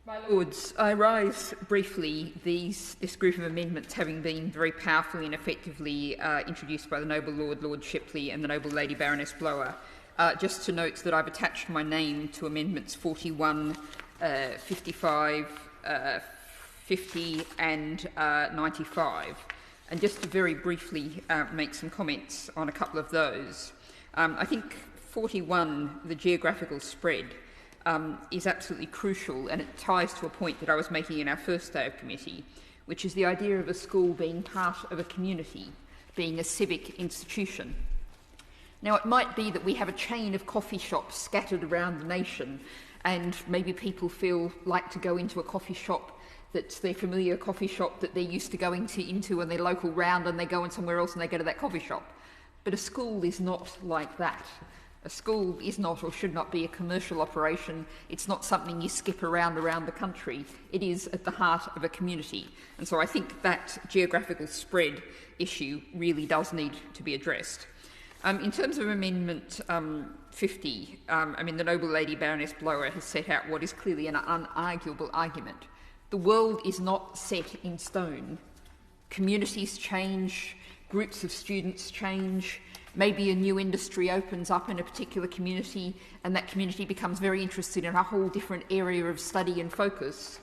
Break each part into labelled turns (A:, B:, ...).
A: My Lords, I rise briefly this group of amendments having been very powerfully and effectively introduced by the Noble Lord Shipley and the Noble Lady Baroness Blower, just to note that I've attached my name to amendments 41, 55, 50 and 95. And just to very briefly make some comments on a couple of those. I think 41, the geographical spread, is absolutely crucial, and it ties to a point that I was making in our first day of committee, which is the idea of a school being part of a community, being a civic institution. Now, it might be that we have a chain of coffee shops scattered around the nation, and maybe people feel like to go into a coffee shop that's their familiar coffee shop that they're used to going into on their local round, and they go in somewhere else and they go to that coffee shop. But a school is not like that. A school is not or should not be a commercial operation. It's not something you skip around the country. It is at the heart of a community. And so I think that geographical spread issue really does need to be addressed. In terms of Amendment 50, the Noble Lady Baroness Blower has set out what is clearly an unarguable argument. The world is not set in stone. Communities change, groups of students change. Maybe a new industry opens up in a particular community and that community becomes very interested in a whole different area of study and focus.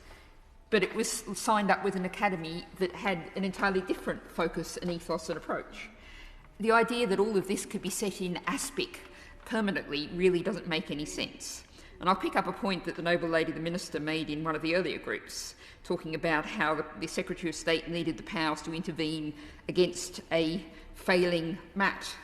A: But it was signed up with an academy that had an entirely different focus and ethos and approach. The idea that all of this could be set in aspic permanently really doesn't make any sense. And I'll pick up a point that the Noble Lady, the Minister, made in one of the earlier groups, talking about how the Secretary of State needed the powers to intervene against a failing MAT.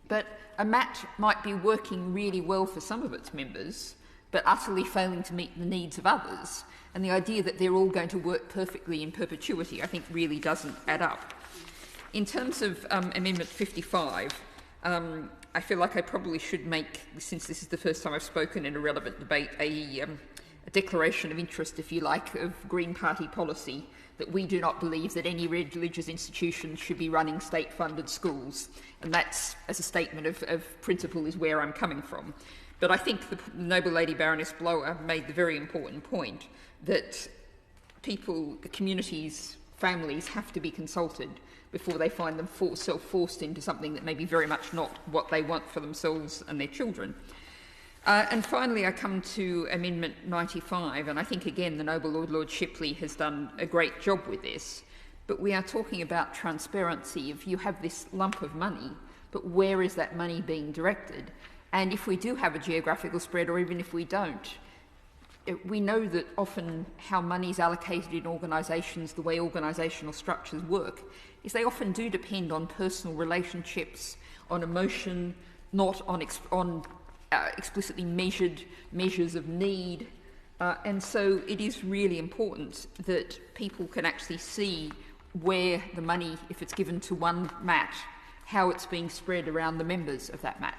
A: But a MAT might be working really well for some of its members, but utterly failing to meet the needs of others. And the idea that they're all going to work perfectly in perpetuity, I think, really doesn't add up. In terms of Amendment 55, I feel like I probably should make, since this is the first time I've spoken in a relevant debate, a declaration of interest, if you like, of Green Party policy, that we do not believe that any religious institution should be running state-funded schools. And that's, as a statement of principle, is where I'm coming from. But I think the Noble Lady Baroness Blower made the very important point that people, communities, families have to be consulted before they find them self-forced into something that may be very much not what they want for themselves and their children. And finally, I come to Amendment 95, and I think, again, the Noble Lord Shipley has done a great job with this. But we are talking about transparency. If you have this lump of money, but where is that money being directed? And if we do have a geographical spread, or even if we don't, we know that often how money is allocated in organisations, the way organisational structures work, is they often do depend on personal relationships, on emotion, not on explicitly measured measures of need. And so it is really important that people can actually see where the money, if it's given to one MAT, how it's being spread around the members of that MAT.